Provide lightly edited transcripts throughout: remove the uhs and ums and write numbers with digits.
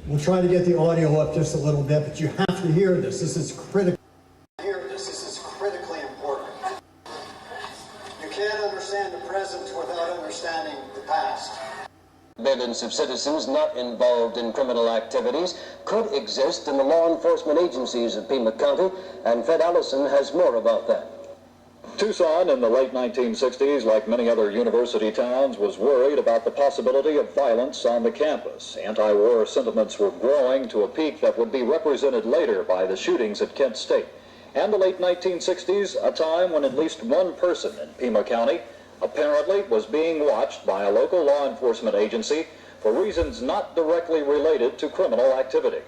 We'll try to get the audio up just a little bit, but you have to hear this. This is critical. This is critically important. You can't understand the present without understanding the past. Millions of citizens not involved in criminal activities could exist in the law enforcement agencies of Pima County, and Fred Allison has more about that. Tucson in the late 1960s, like many other university towns, was worried about the possibility of violence on the campus. Anti-war sentiments were growing to a peak that would be represented later by the shootings at Kent State. And the late 1960s, a time when at least one person in Pima County apparently was being watched by a local law enforcement agency for reasons not directly related to criminal activity.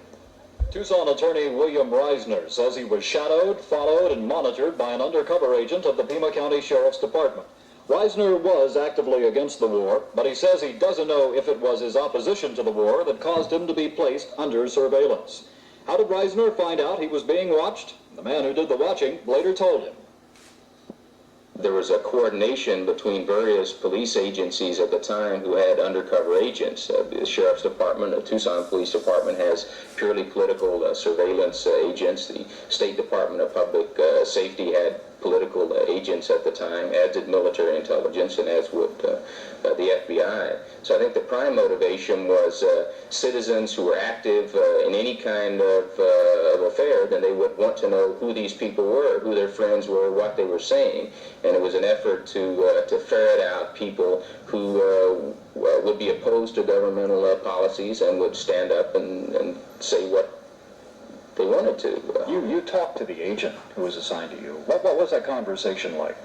Tucson attorney William Reisner says he was shadowed, followed, and monitored by an undercover agent of the Pima County Sheriff's Department. Reisner was actively against the war, but he says he doesn't know if it was his opposition to the war that caused him to be placed under surveillance. How did Reisner find out he was being watched? The man who did the watching later told him. There was a coordination between various police agencies at the time who had undercover agents. The Sheriff's Department, the Tucson Police Department has purely political surveillance agents. The State Department of Public Safety had political agents at the time, as did military intelligence and as would the FBI. So I think the prime motivation was citizens who were active in any kind of affair, then they would want to know who these people were, who their friends were, what they were saying. And it was an effort to ferret out people who would be opposed to governmental policies and would stand up and say what they wanted to. You talked to the agent who was assigned to you. What was that conversation like?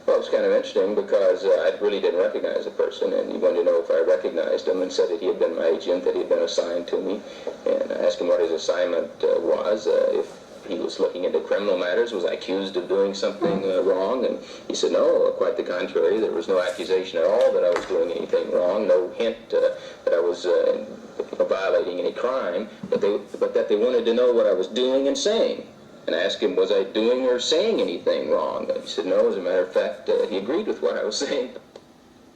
Well, it was kind of interesting because I really didn't recognize the person, and he wanted to know if I recognized him and said that he had been my agent, that he had been assigned to me. And I asked him what his assignment was, if he was looking into criminal matters, was I accused of doing something wrong? And he said, no, quite the contrary. There was no accusation at all that I was doing anything wrong, no hint that I was violating any crime, but that they wanted to know what I was doing and saying. And I asked him, was I doing or saying anything wrong? And he said, no, as a matter of fact, he agreed with what I was saying.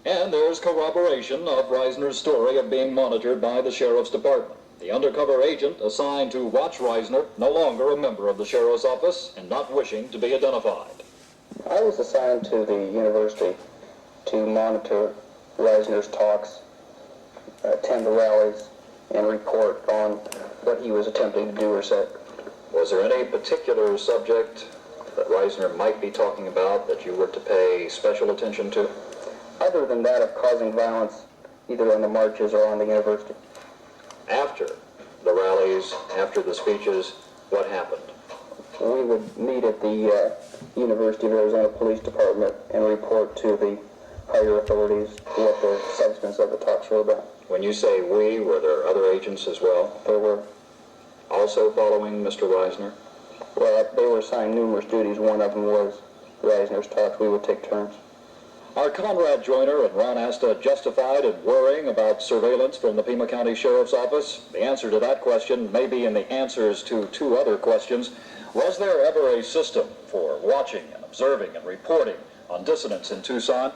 And there's corroboration of Reisner's story of being monitored by the Sheriff's Department. The undercover agent assigned to watch Reisner, no longer a member of the Sheriff's Office and not wishing to be identified. I was assigned to the university to monitor Reisner's talks, attend the rallies, and report on what he was attempting to do or say. Was there any particular subject that Reisner might be talking about that you were to pay special attention to? Other than that of causing violence, either on the marches or on the university. After the rallies, after the speeches, what happened? We would meet at the University of Arizona Police Department and report to the higher authorities what the substance of the talks were about. When you say we, were there other agents as well? There were. Also following Mr. Reisner? Well, they were assigned numerous duties. One of them was Reisner's talks. We would take turns. Are Conrad Joyner and Ron Asta justified in worrying about surveillance from the Pima County Sheriff's Office? The answer to that question may be in the answers to two other questions. Was there ever a system for watching and observing and reporting on dissidents in Tucson?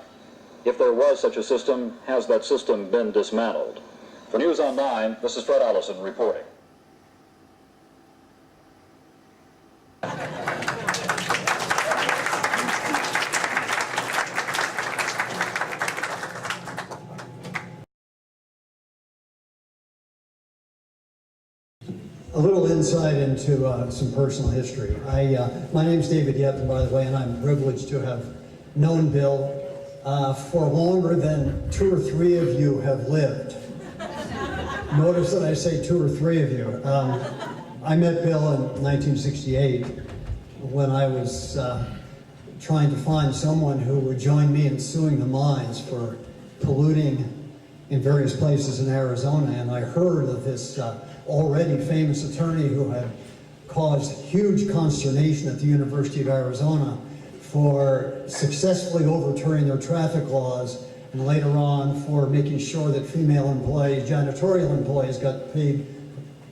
If there was such a system, has that system been dismantled? For News on 9, this is Fred Allison reporting. A little insight into some personal history. My name's David Yetman, by the way, and I'm privileged to have known Bill for longer than 2 or 3 of you have lived. Notice that I say 2 or 3 of you. I met Bill in 1968 when I was trying to find someone who would join me in suing the mines for polluting in various places in Arizona, and I heard of this already famous attorney who had caused huge consternation at the University of Arizona for successfully overturning their traffic laws, and later on for making sure that female employees, janitorial employees, got paid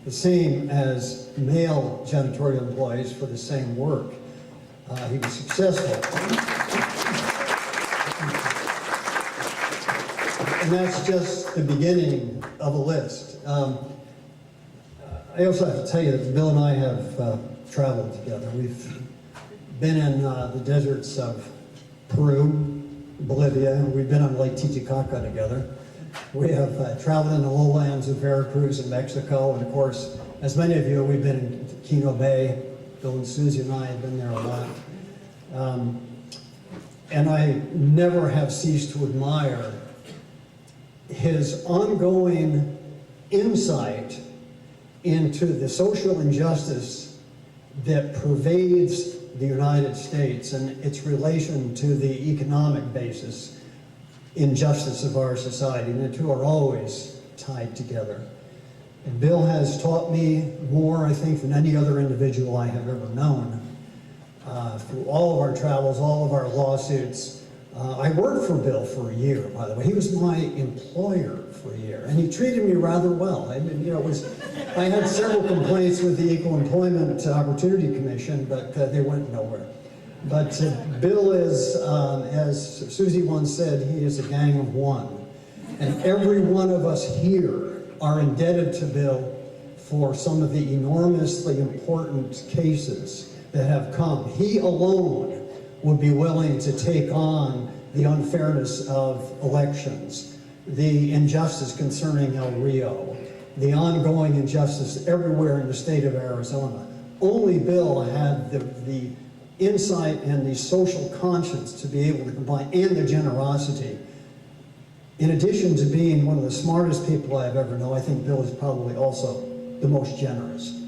the same as male janitorial employees for the same work. He was successful. And that's just the beginning of a list. I also have to tell you that Bill and I have traveled together. We've been in the deserts of Peru, Bolivia. We've been on Lake Titicaca together. We have traveled in the lowlands of Veracruz in Mexico. And of course, as many of you, we've been in Quino Bay. Bill and Susie and I have been there a lot. And I never have ceased to admire his ongoing insight into the social injustice that pervades the United States and its relation to the economic basis injustice of our society. And the two are always tied together. And Bill has taught me more, I think, than any other individual I have ever known. Through all of our travels, all of our lawsuits. I worked for Bill for a year, by the way. He was my employer for a year, and he treated me rather well. I mean, I had several complaints with the Equal Employment Opportunity Commission, but they went nowhere. But Bill is, as Susie once said, he is a gang of one. And every one of us here are indebted to Bill for some of the enormously important cases that have come. He alone would be willing to take on the unfairness of elections, the injustice concerning El Rio, the ongoing injustice everywhere in the state of Arizona. Only Bill had the insight and the social conscience to be able to combine, and the generosity. In addition to being one of the smartest people I've ever known, I think Bill is probably also the most generous.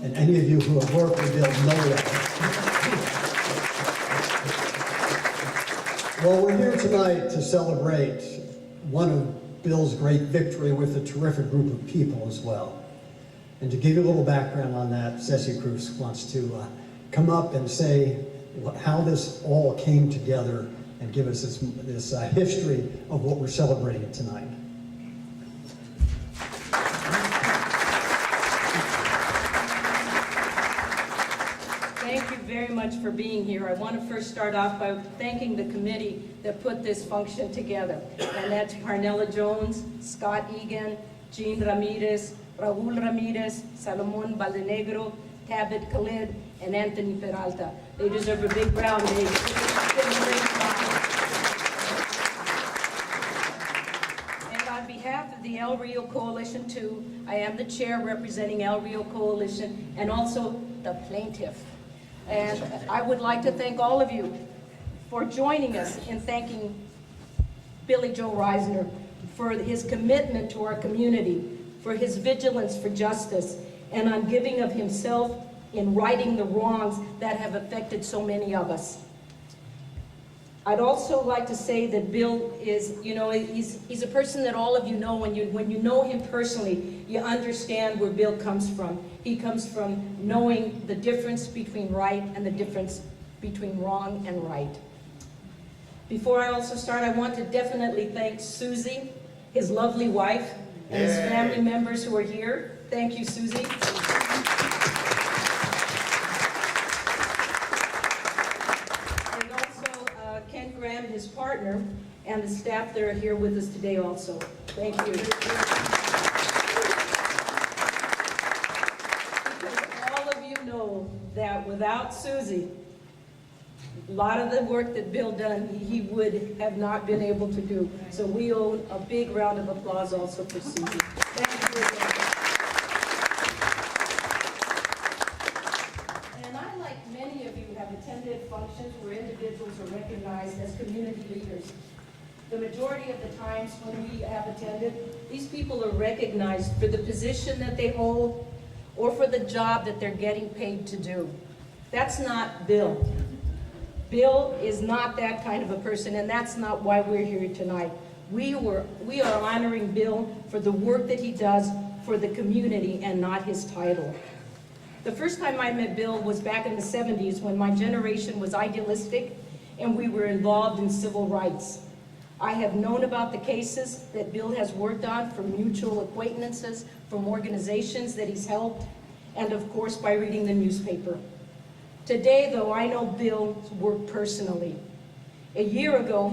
And any of you who have worked with Bill know that. Well, we're here tonight to celebrate one of Bill's great victory with a terrific group of people as well. And to give you a little background on that, Ceci Cruz wants to come up and say how this all came together and give us this history of what we're celebrating tonight. Thank you very much for being here. I want to first start off by thanking the committee that put this function together. And that's Parnella Jones, Scott Egan, Jean Ramirez, Raul Ramirez, Salomon Valdenegro, Tabit Khalid, and Anthony Peralta. They deserve a big round. They did a great job. And on behalf of the El Rio Coalition, too, I am the chair representing El Rio Coalition and also the plaintiff. And I would like to thank all of you for joining us in thanking Billy Joe Reisner for his commitment to our community, for his vigilance for justice, and on giving of himself in righting the wrongs that have affected so many of us. I'd also like to say that Bill is, he's a person that all of you know. When you know him personally, you understand where Bill comes from. He comes from knowing the difference between right and the difference between wrong and right. Before I also start, I want to definitely thank Susie, his lovely wife, and his family members who are here. Thank you, Susie. And also Ken Graham, his partner, and the staff that are here with us today also. Thank you. Because all of you know that without Susie, a lot of the work that Bill done, he would have not been able to do. So we owe a big round of applause also for Susie. Thank you again. And I, like many of you, have attended functions where individuals are recognized as community leaders. The majority of the times when we have attended, these people are recognized for the position that they hold or for the job that they're getting paid to do. That's not Bill. Bill is not that kind of a person, and that's not why we're here tonight. We are honoring Bill for the work that he does for the community and not his title. The first time I met Bill was back in the 70s when my generation was idealistic and we were involved in civil rights. I have known about the cases that Bill has worked on from mutual acquaintances, from organizations that he's helped, and of course by reading the newspaper. Today, though, I know Bill's work personally. A year ago,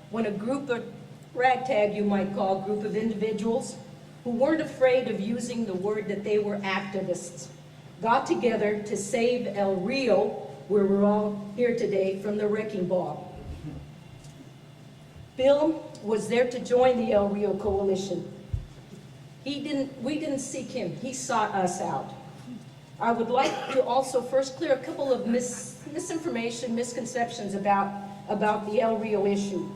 when a group of ragtag, you might call, group of individuals who weren't afraid of using the word that they were activists, got together to save El Rio, where we're all here today, from the wrecking ball. Bill was there to join the El Rio Coalition. We didn't seek him, he sought us out. I would like to also first clear a couple of misinformation, misconceptions about the El Rio issue.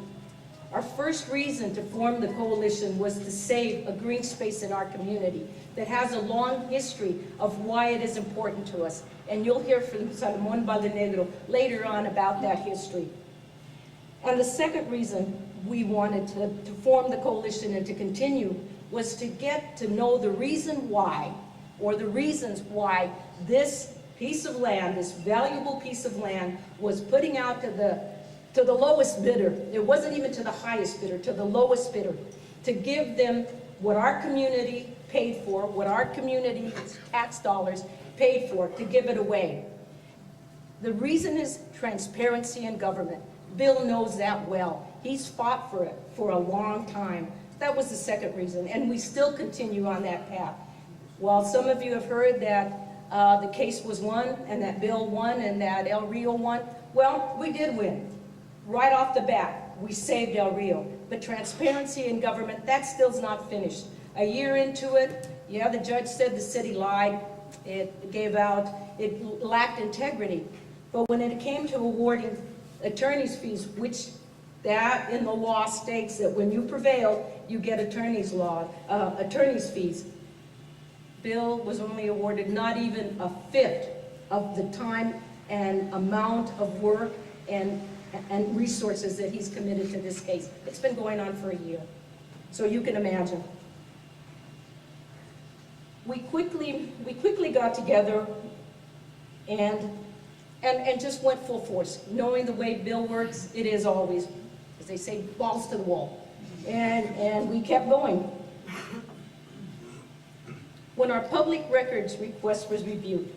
Our first reason to form the coalition was to save a green space in our community that has a long history of why it is important to us. And you'll hear from Salomon Baldenegro later on about that history. And the second reason we wanted to form the coalition and to continue was to get to know the reason why, or the reasons why this piece of land, this valuable piece of land, was putting out to the lowest bidder. It wasn't even to the highest bidder, to the lowest bidder, to give them what our community paid for, what our community's tax dollars paid for, to give it away. The reason is transparency in government. Bill knows that well. He's fought for it for a long time. That was the second reason, and we still continue on that path. While some of you have heard that the case was won, and that Bill won, and that El Rio won, well, we did win. Right off the bat, we saved El Rio. But transparency in government, that still's not finished. A year into it, yeah, the judge said the city lied. It lacked integrity. But when it came to awarding attorney's fees, which that in the law states that when you prevail, you get attorney's fees, Bill was only awarded not even a fifth of the time and amount of work and resources that he's committed to this case. It's been going on for a year, so you can imagine. We quickly got together and just went full force, knowing the way Bill works. It is always, as they say, balls to the wall, and we kept going. When our public records request was reviewed,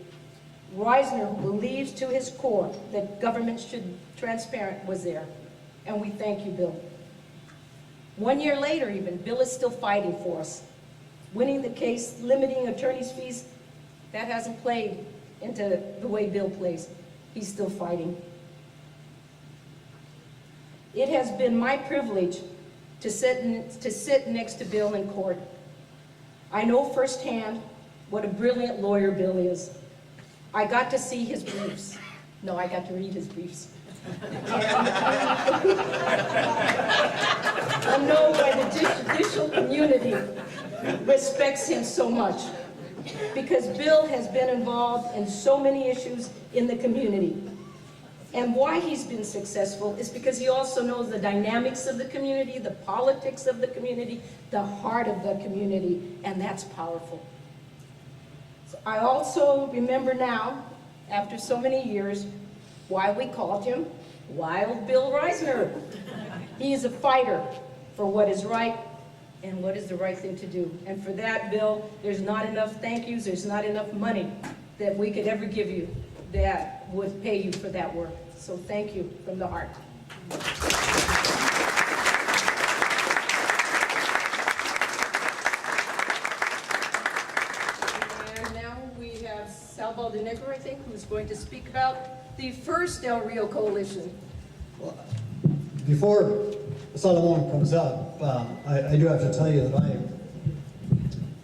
Reisner believes to his core that government should be transparent was there, and we thank you, Bill. 1 year later even, Bill is still fighting for us. Winning the case, limiting attorney's fees, that hasn't played into the way Bill plays. He's still fighting. It has been my privilege to sit next to Bill in court. I know firsthand what a brilliant lawyer Bill is. I got to see his briefs. No, I got to read his briefs. I know why the judicial community respects him so much, because Bill has been involved in so many issues in the community. And why he's been successful is because he also knows the dynamics of the community, the politics of the community, the heart of the community, and that's powerful. So I also remember now, after so many years, why we called him Wild Bill Reisner. He is a fighter for what is right and what is the right thing to do. And for that, Bill, there's not enough thank yous, there's not enough money that we could ever give you that would pay you for that work. So thank you from the heart. And now we have Sal Baldenegro, I think, who's going to speak about the first El Rio Coalition. Well, before Salomon comes up, I do have to tell you that I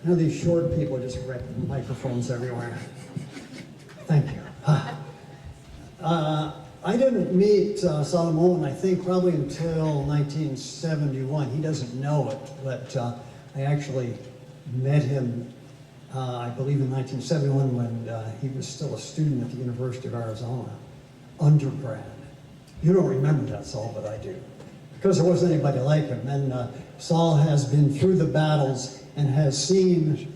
know these short people just wreck microphones everywhere. Thank you. I didn't meet Salomon, I think, probably until 1971. He doesn't know it, but I actually met him, I believe, in 1971 when he was still a student at the University of Arizona, undergrad. You don't remember that, Saul, but I do, because there wasn't anybody like him. And Saul has been through the battles and has seen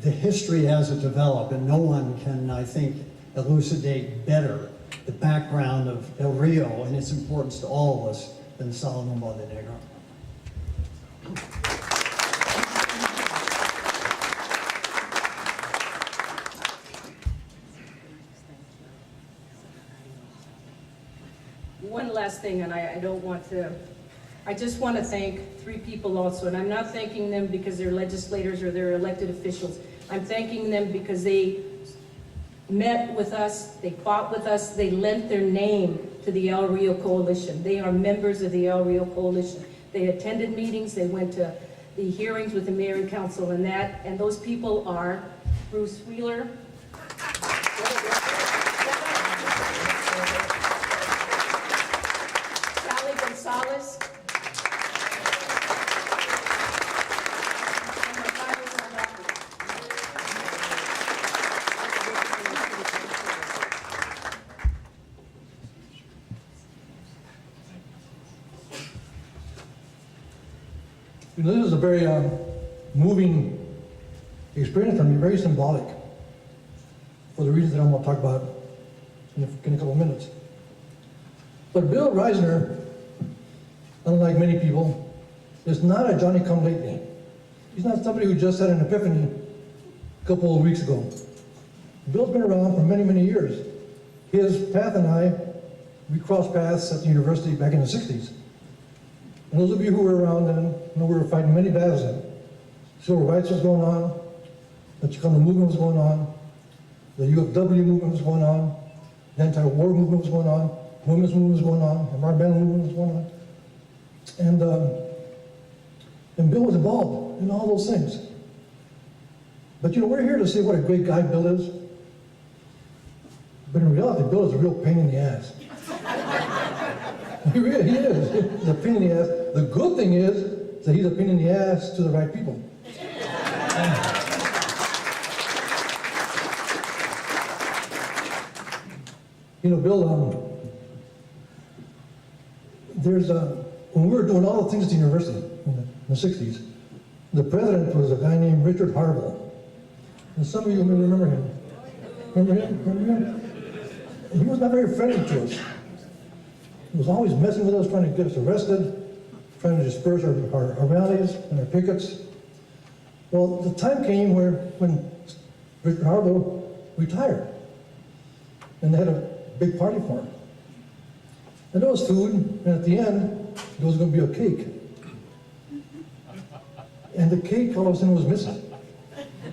the history as it developed, and no one can, I think, elucidate better the background of El Rio and its importance to all of us than Salomon Baldenegro. one last thing, and I don't want to, I just want to thank three people also, and I'm not thanking them because they're legislators or they're elected officials. I'm thanking them because they met with us, they fought with us, they lent their name to the El Rio Coalition. They are members of the El Rio Coalition. They attended meetings, they went to the hearings with the mayor and council and those people are Bruce Wheeler, Sally Gonzalez, and Macario Zarate. You know, this is a very moving experience for me, very symbolic for the reasons that I'm going to talk about in a couple of minutes. But Bill Reisner, unlike many people, is not a Johnny-come-lately. He's not somebody who just had an epiphany a couple of weeks ago. Bill's been around for many, many years. His path and I, we crossed paths at the university back in the 60s. And those of you who were around then know we were fighting many battles then. Civil rights was going on, the Chicano movement was going on, the UFW movement was going on, the anti-war movement was going on, women's movement was going on, the environmental movement was going on. And Bill was involved in all those things. But you know, we're here to see what a great guy Bill is. But in reality, Bill is a real pain in the ass. He really is. He's a pain in the ass. The good thing is that he's a pain in the ass to the right people. You know, Bill, when we were doing all the things at the university in the 60s, the president was a guy named Richard Harville. And some of you may remember him. Remember him? And he was not very friendly to us. He was always messing with us, trying to get us arrested, trying to disperse our rallies and our pickets. Well, the time came when Richard Harville retired, and they had a big party for him. And there was food, and at the end, there was going to be a cake. And the cake all of a sudden was missing.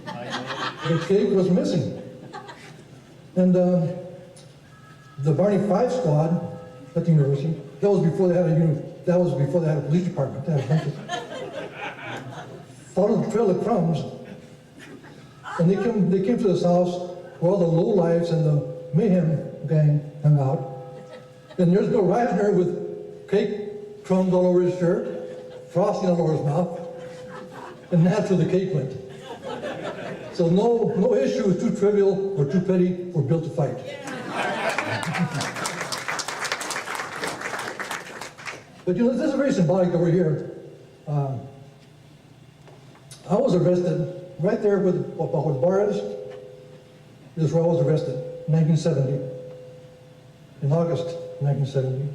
The cake was missing. And the Barney Five squad at the university, that was before they had a police department. They had a bunch of, followed the trail of crumbs, and they came to this house where all the lowlifes and the mayhem gang hung out. And there's Bill Reisner with cake crumbs all over his shirt, frosting all over his mouth, and that's where the cake went. So no issue is too trivial or too petty for Bill to fight. But you know, this is very symbolic that we're here. I was arrested right there where the bar is. This is where I was arrested, 1970, in August 1970.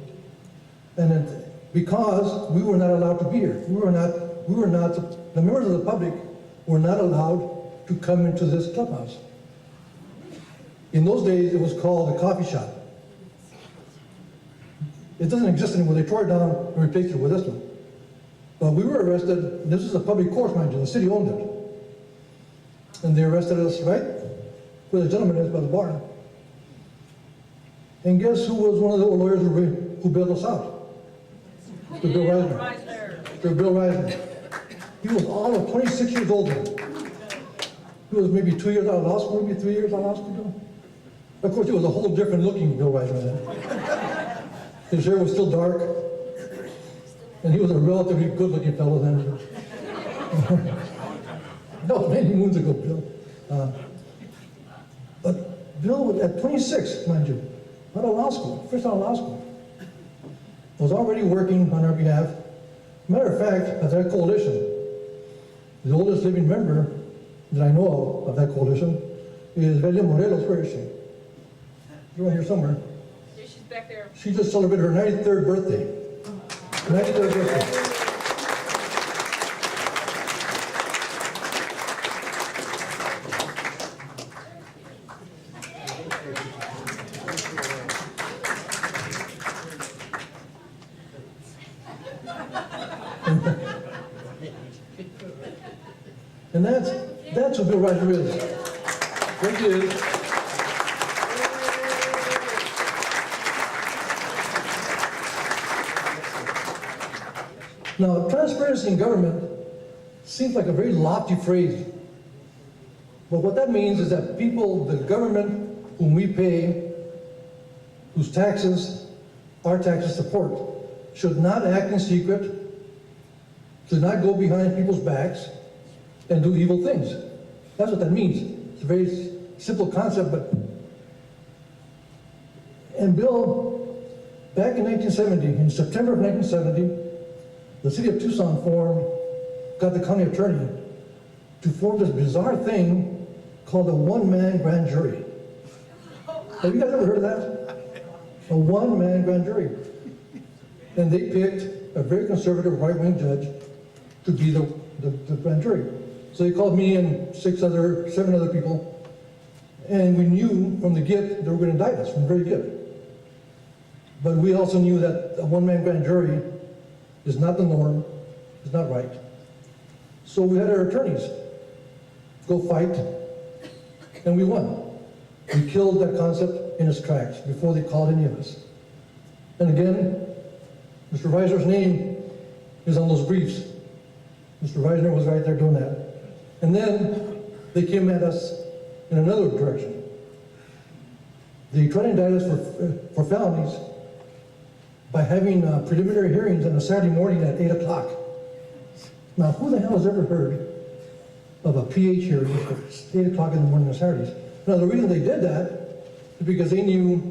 And because we were not allowed to be here. The members of the public were not allowed to come into this clubhouse. In those days, it was called a coffee shop. It doesn't exist anymore. They tore it down and replaced it with this one. But we were arrested. This is a public course, mind you. The city owned it. And they arrested us right where the gentleman is by the bar. And guess who was one of the lawyers who bailed us out? Mr. Bill Reisner. Mr. Bill Reisner. He was all of 26 years old then. He was maybe 2 years out of law school, maybe 3 years out of law school. Of course, he was a whole different looking Bill Reisner then. His hair was still dark, and he was a relatively good looking fellow then. That was many moons ago, Bill. But Bill, at 26, mind you, out of law school, first out of law school, was already working on our behalf. Matter of fact, at that coalition, the oldest living member that I know of that coalition is Velia Morelos. Where is she? She's around here somewhere. Yeah, she's back there. She just celebrated her 93rd birthday. 93rd birthday. And that's what Bill Reisner is. What he is. Now, transparency in government seems like a very lofty phrase. But what that means is that people, the government whom we pay, whose taxes our taxes support, should not act in secret, should not go behind people's backs and do evil things. That's what that means. It's a very simple concept, but... And Bill, back in 1970, in September of 1970, the city of Tucson got the county attorney to form this bizarre thing called a one-man grand jury. Have you guys ever heard of that? A one-man grand jury. And they picked a very conservative right-wing judge to be the grand jury. So they called me and 7 other people, and we knew from the get they were going to indict us from the very get. But we also knew that a one-man grand jury is not the norm, is not right. So we had our attorneys go fight, and we won. We killed that concept in its tracks before they called any of us. And again, Mr. Reisner's name is on those briefs. Mr. Reisner was right there doing that. And then they came at us in another direction. They tried to indict us for felonies by having preliminary hearings on a Saturday morning at 8 o'clock. Now, who the hell has ever heard of a PH hearing at 8 o'clock in the morning on Saturdays? Now, the reason they did that is because they knew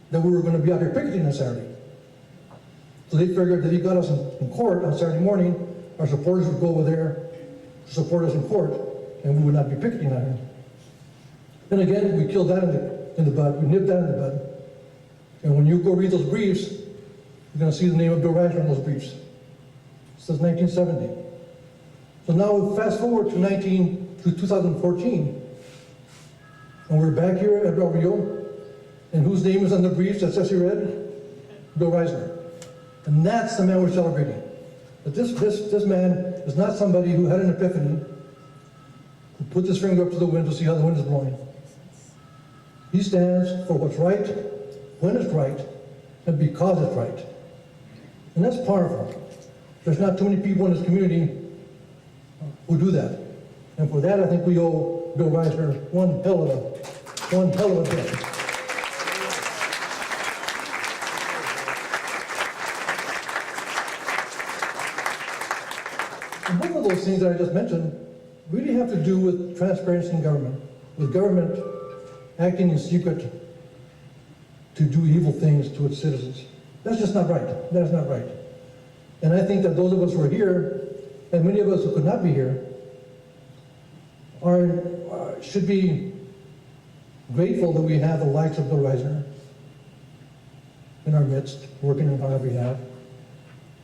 that we were going to be out here picketing on Saturday. So they figured that he got us in court on Saturday morning, our supporters would go over there to support us in court, and we would not be picketing out here. Then again, we killed that in the bud, we nipped that in the bud. And when you go read those briefs, you're going to see the name of Bill Reisner in those briefs. It says 1970. So now we fast forward to 2014, and we're back here at Del Rio, and whose name is on the briefs that Ceci read? Bill Reisner. And that's the man we're celebrating. But this man is not somebody who had an epiphany, who put his finger up to the wind to see how the wind is blowing. He stands for what's right, when it's right, and because it's right. And that's powerful. There's not too many people in this community who do that. And for that, I think we owe Bill Reisner one hell of a debt. And both of those things that I just mentioned really have to do with transparency in government, with government acting in secret to do evil things to its citizens. That's just not right. That is not right. And I think that those of us who are here, and many of us who could not be here, should be grateful that we have the likes of Bill Reisner in our midst, working on our behalf.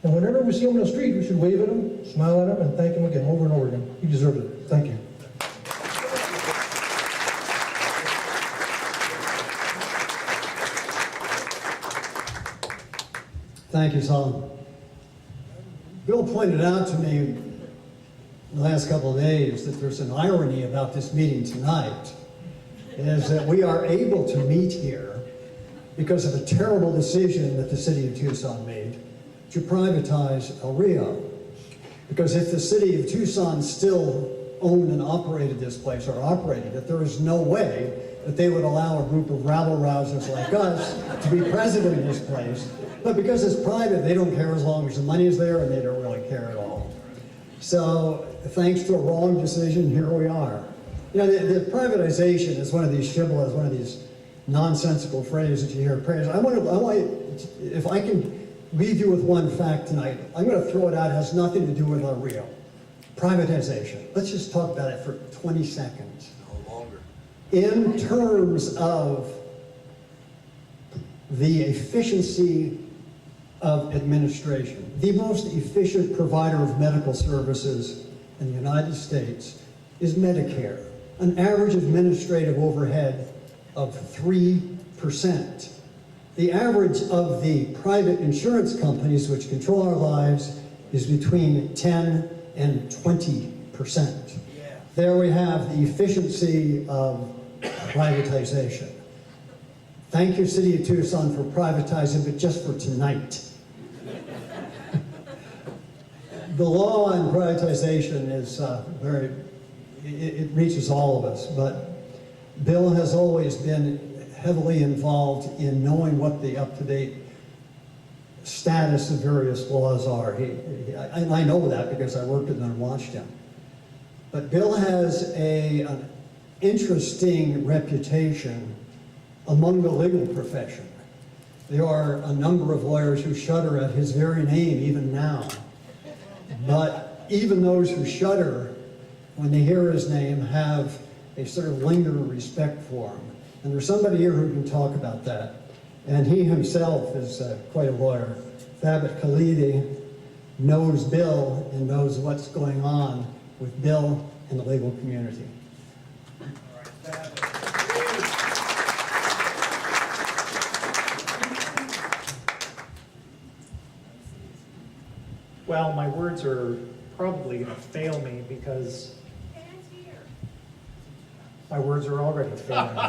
And whenever we see him on the street, we should wave at him, smile at him, and thank him again, over and over again. He deserves it. Thank you. Thank you, Solomon. Bill pointed out to me in the last couple of days that there's an irony about this meeting tonight, is that we are able to meet here because of a terrible decision that the city of Tucson made to privatize El Rio. Because if the city of Tucson still owned and operated this place, or operated it, there is no way that they would allow a group of rabble-rousers like us to be president of this place. But because it's private, they don't care as long as the money is there, and they don't really care at all. So, thanks to a wrong decision, here we are. You know, the privatization is one of these shibboleths, one of these nonsensical phrases that you hear praised. If I can leave you with one fact tonight, I'm going to throw it out. It has nothing to do with El Rio. Privatization. Let's just talk about it for 20 seconds. No longer. In terms of the efficiency of administration, the most efficient provider of medical services in the United States is Medicare. An average administrative overhead of 3%. The average of the private insurance companies which control our lives is between 10 and 20%. There we have the efficiency of privatization. Thank you, City of Tucson, for privatizing, but just for tonight. The law on privatization is it reaches all of us, but Bill has always been heavily involved in knowing what the up-to-date status of various laws are. And I know that because I worked with him and watched him. But Bill has an interesting reputation among the legal profession. There are a number of lawyers who shudder at his very name even now. But even those who shudder when they hear his name have a sort of lingering respect for him. And there's somebody here who can talk about that. And he himself is quite a lawyer. Thabit Khalidi knows Bill and knows what's going on with Bill and the legal community. Well, my words are probably going to fail me because my words are already failing me.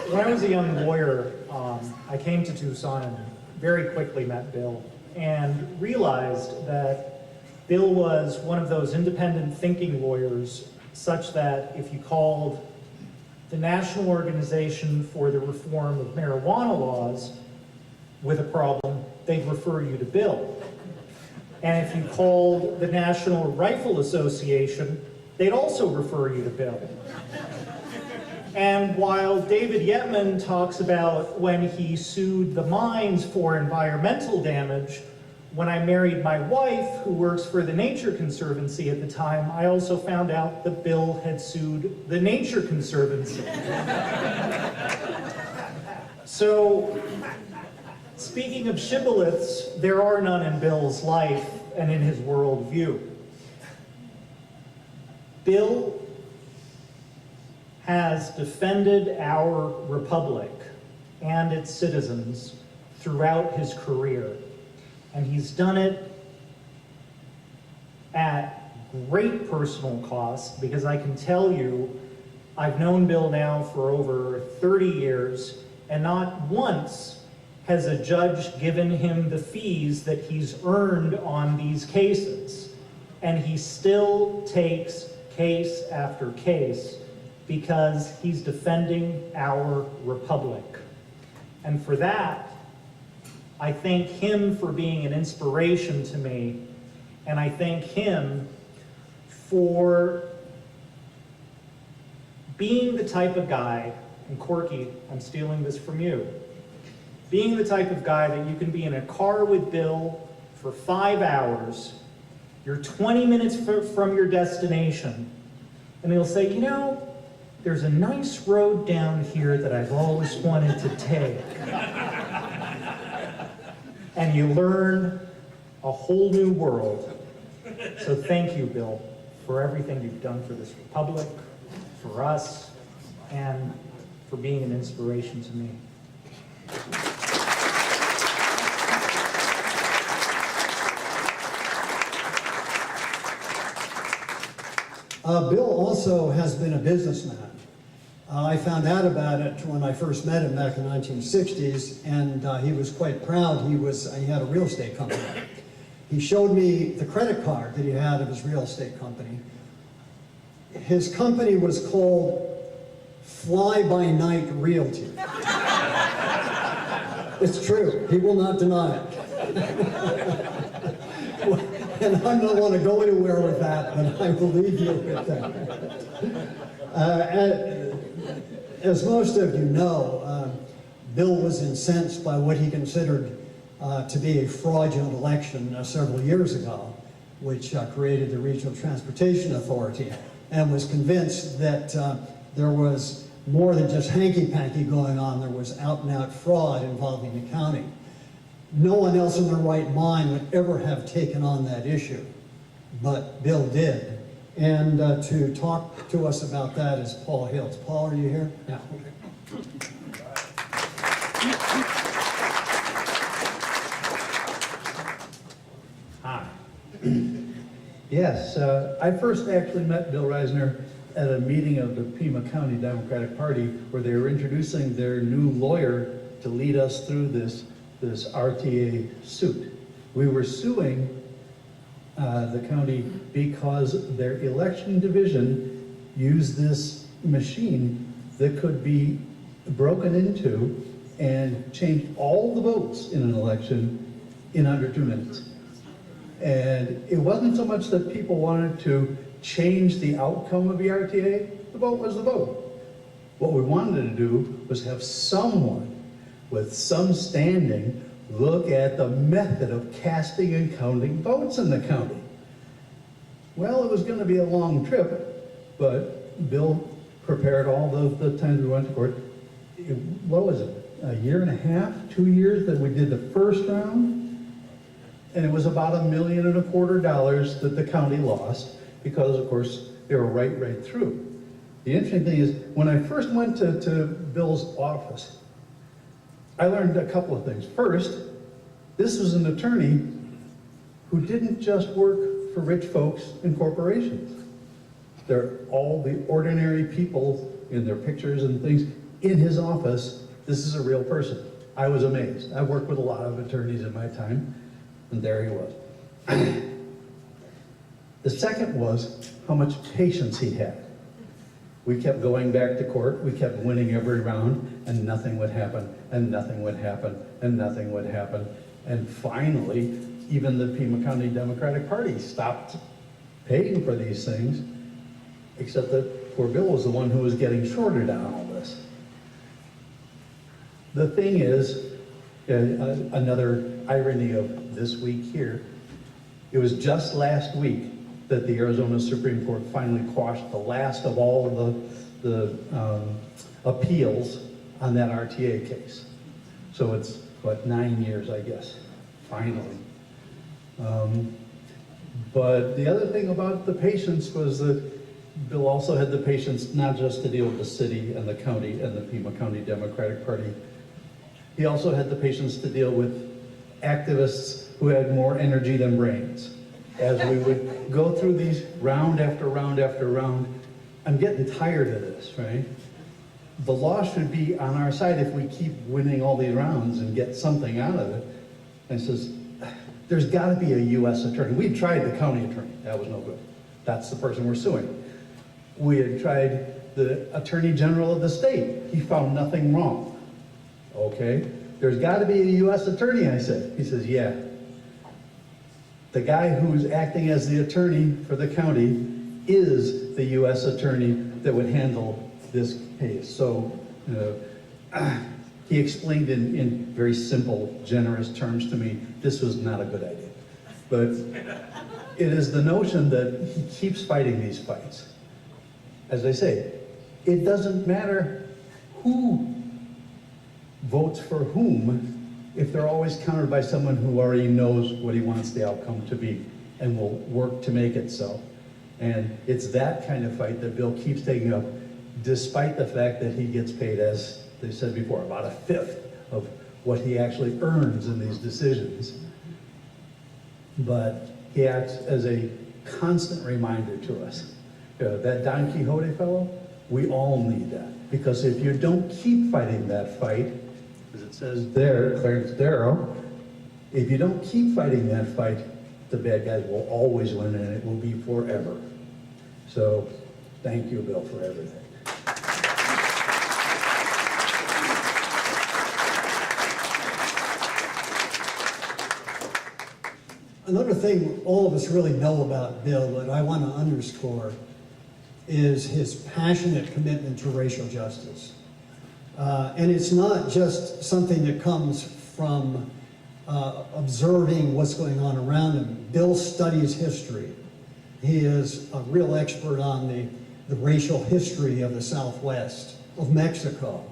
When I was a young lawyer, I came to Tucson and very quickly met Bill and realized that Bill was one of those independent thinking lawyers such that if you called the National Organization for the Reform of Marijuana Laws with a problem, they'd refer you to Bill. And if you called the National Rifle Association, they'd also refer you to Bill. And while David Yetman talks about when he sued the mines for environmental damage, when I married my wife, who works for the Nature Conservancy at the time, I also found out that Bill had sued the Nature Conservancy. So, speaking of shibboleths, there are none in Bill's life and in his worldview. Bill has defended our republic and its citizens throughout his career. And he's done it at great personal cost, because I can tell you, I've known Bill now for over 30 years, and not once has a judge given him the fees that he's earned on these cases. And he still takes case after case because he's defending our republic. And for that, I thank him for being an inspiration to me, and I thank him for being the type of guy, and Corky, I'm stealing this from you, being the type of guy that you can be in a car with Bill for 5 hours, you're 20 minutes from your destination, and he'll say, you know, there's a nice road down here that I've always wanted to take. And you learn a whole new world. So thank you, Bill, for everything you've done for this republic, for us, and for being an inspiration to me. Bill also has been a businessman. I found out about it when I first met him back in the 1960s, and he was quite proud. He had a real estate company. He showed me the credit card that he had of his real estate company. His company was called Fly By Night Realty. It's true. He will not deny it. And I don't want to go anywhere with that, but I will leave you with that. As most of you know, Bill was incensed by what he considered to be a fraudulent election several years ago, which created the Regional Transportation Authority, and was convinced that there was more than just hanky-panky going on. There was out-and-out fraud involving the county. No one else in their right mind would ever have taken on that issue, but Bill did. And to talk to us about that is Paul Hills. Paul, are you here? Yeah. Hi. Yes, I first actually met Bill Reisner at a meeting of the Pima County Democratic Party where they were introducing their new lawyer to lead us through this RTA suit. We were suing the county because their election division used this machine that could be broken into and change all the votes in an election in under 2 minutes. And it wasn't so much that people wanted to change the outcome of the RTA, the vote was the vote. What we wanted to do was have someone with some standing look at the method of casting and counting votes in the county. Well, it was going to be a long trip, but Bill prepared all the times we went to court. What was it, a year and a half, 2 years that we did the first round? And it was about $1.25 million that the county lost because, of course, they were right through. The interesting thing is, when I first went to Bill's office, I learned a couple of things. First, this was an attorney who didn't just work for rich folks and corporations. They're all the ordinary people in their pictures and things in his office. This is a real person. I was amazed. I've worked with a lot of attorneys in my time, and there he was. The second was how much patience he had. We kept going back to court, we kept winning every round, and nothing would happen, and nothing would happen, and nothing would happen. And finally, even the Pima County Democratic Party stopped paying for these things, except that poor Bill was the one who was getting shorted on all this. The thing is, another irony of this week here, it was just last week that the Arizona Supreme Court finally quashed the last of all the appeals on that RTA case. So it's, what, 9 years, I guess, finally. But the other thing about the patience was that Bill also had the patience not just to deal with the city and the county and the Pima County Democratic Party. He also had the patience to deal with activists who had more energy than brains. As we would go through these round after round after round, I'm getting tired of this, right? The law should be on our side if we keep winning all these rounds and get something out of it. And he says, there's got to be a U.S. attorney. We tried the county attorney. That was no good. That's the person we're suing. We had tried the attorney general of the state. He found nothing wrong. Okay, there's got to be a U.S. attorney, I said. He says, yeah. The guy who's acting as the attorney for the county is the U.S. attorney that would handle this case. So he explained in very simple, generous terms to me, this was not a good idea. But it is the notion that he keeps fighting these fights. As I say, it doesn't matter who votes for whom if they're always countered by someone who already knows what he wants the outcome to be and will work to make it so. And it's that kind of fight that Bill keeps taking up, despite the fact that he gets paid, as they said before, about 1/5 of what he actually earns in these decisions. But he acts as a constant reminder to us. That Don Quixote fellow, we all need that. Because if you don't keep fighting that fight, as it says there, Clarence Darrow, if you don't keep fighting that fight, the bad guys will always win and it will be forever. So, thank you, Bill, for everything. Another thing all of us really know about Bill that I want to underscore is his passionate commitment to racial justice. And it's not just something that comes from observing what's going on around him. Bill studies history. He is a real expert on the racial history of the Southwest, of Mexico.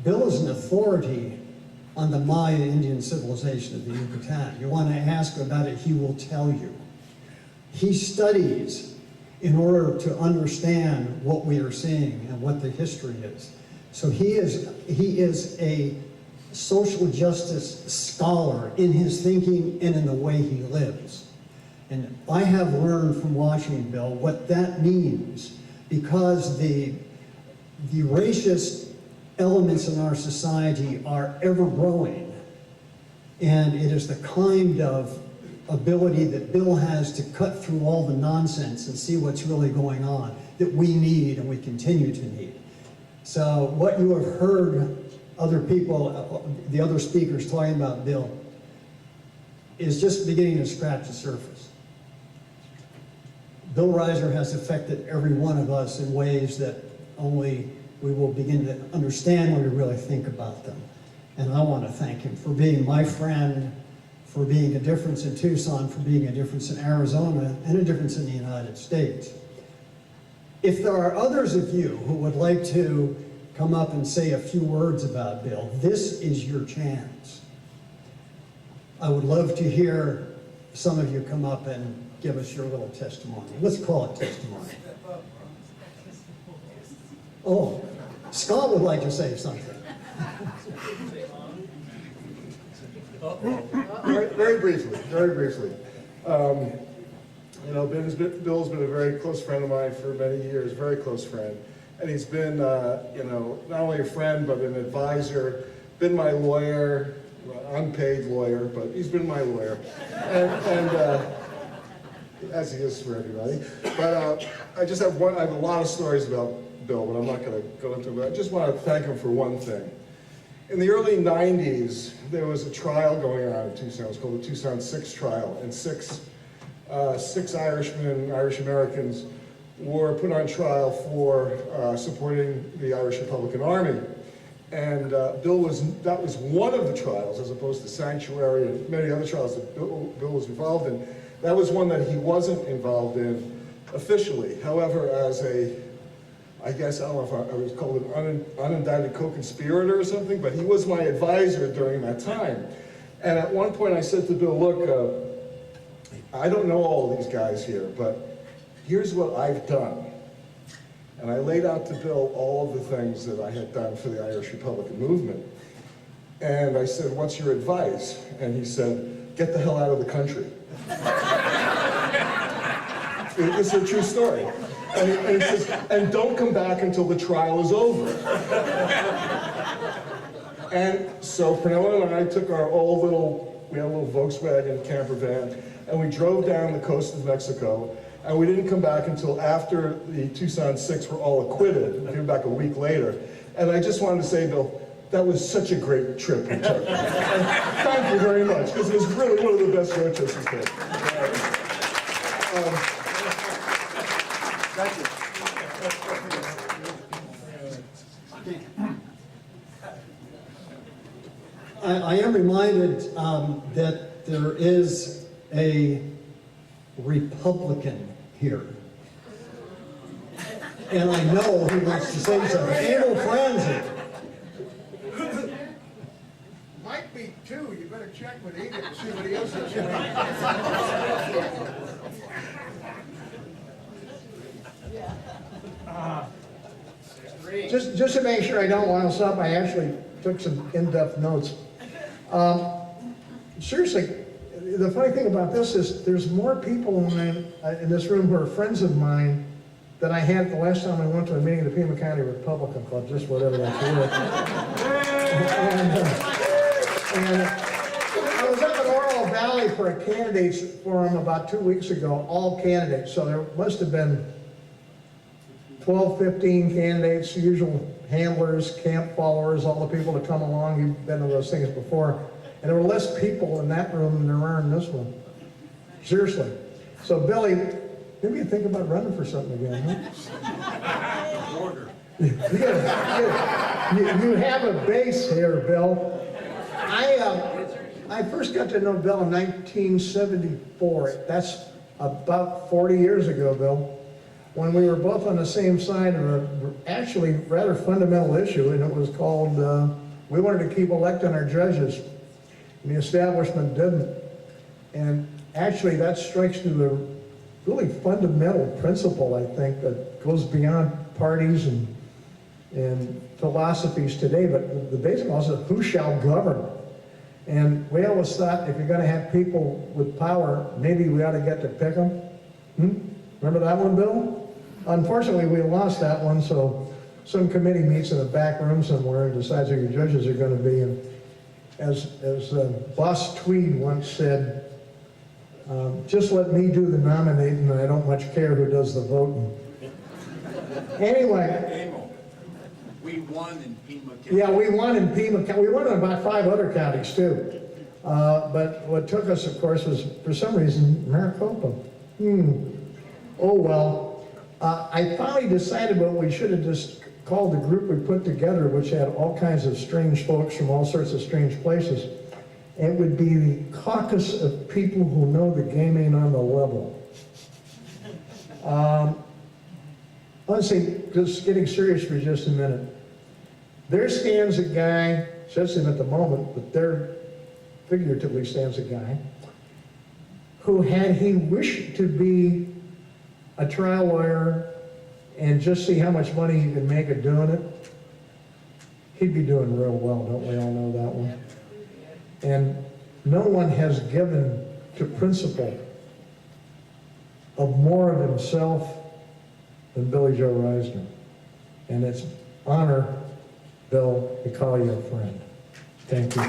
Bill is an authority on the Maya Indian civilization of the Yucatan. You want to ask about it, he will tell you. He studies in order to understand what we are seeing and what the history is. So he is a social justice scholar in his thinking and in the way he lives. And I have learned from watching Bill what that means, because the racist elements in our society are ever growing. And it is the kind of ability that Bill has to cut through all the nonsense and see what's really going on that we need and we continue to need. So what you have heard other people, the other speakers talking about Bill, is just beginning to scratch the surface. Bill Reisner has affected every one of us in ways that only we will begin to understand when we really think about them. And I want to thank him for being my friend, for being a difference in Tucson, for being a difference in Arizona, and a difference in the United States. If there are others of you who would like to come up and say a few words about Bill, this is your chance. I would love to hear some of you come up and give us your little testimony. Let's call it testimony. Oh, Scott would like to say something. Very briefly. You know, Bill's been a very close friend of mine for many years, very close friend. And he's been, you know, not only a friend, but an advisor, been my lawyer, unpaid lawyer, but he's been my lawyer. And as he is for everybody. But I have a lot of stories about Bill, but I'm not going to go into it. I just want to thank him for one thing. In the early 90s, there was a trial going on in Tucson. It was called the Tucson 6 trial, and six Irishmen, Irish Americans, were put on trial for supporting the Irish Republican Army. And that was one of the trials, as opposed to Sanctuary and many other trials that Bill was involved in. That was one that he wasn't involved in officially. However, as I guess, I don't know if I was called an unindicted co-conspirator or something, but he was my advisor during that time. And at one point I said to Bill, look, I don't know all of these guys here, but here's what I've done. And I laid out to Bill all of the things that I had done for the Irish Republican movement. And I said, what's your advice? And he said, get the hell out of the country. It's a true story. And he says, and don't come back until the trial is over. And so Pernilla and I took our we had a little Volkswagen camper van, and we drove down the coast of Mexico, and we didn't come back until after the Tucson 6 were all acquitted. We came back a week later. And I just wanted to say, Bill, that was such a great trip we took. And thank you very much, because it was really one of the best road trips we've taken. Thank you. I am reminded that there is a Republican here. And I know he wants to say something. Abel Franzen. Might be two. You better check with Edith and see what he else is saying. Just to make sure I don't wind us up, I actually took some in-depth notes. Seriously, the funny thing about this is there's more people in this room who are friends of mine than I had the last time I went to a meeting of the Pima County Republican Club, just whatever that's worth. And I was up in Oro Valley for a candidates forum about 2 weeks ago, all candidates, so there must have been 12, 15 candidates, usual handlers, camp followers, all the people that come along. You've been to those things before. And there were less people in that room than there are in this one. Seriously. So Billy, maybe you think about running for something again, huh? Order. You have a base here, Bill. I first got to know Bill in 1974. That's about 40 years ago, Bill, when we were both on the same side of a actually rather fundamental issue, and it was called, we wanted to keep electing our judges, and the establishment didn't. And actually that strikes to a really fundamental principle, I think, that goes beyond parties and philosophies today, but the basic law is who shall govern. And we always thought if you're gonna have people with power, maybe we ought to get to pick them. Remember that one, Bill? Unfortunately, we lost that one, so some committee meets in a back room somewhere and decides who your judges are gonna be. And as Boss Tweed once said, just let me do the nominating, and I don't much care who does the voting. Anyway. We won in Pima County. Yeah, we won in Pima County. We won in about 5 other counties too. But what took us, of course, was for some reason Maricopa. Oh well. I finally decided what we should have just called the group we put together, which had all kinds of strange folks from all sorts of strange places. It would be the caucus of people who know the game ain't on the level. Let's see, just getting serious for just a minute. There stands a guy, says him at the moment, but there figuratively stands a guy, who had he wished to be a trial lawyer and just see how much money he could make at doing it, he'd be doing real well, don't we all know that one? And no one has given to principle of more of himself than Billy Joe Reisner. And it's honor, Bill, to call you a friend. Thank you.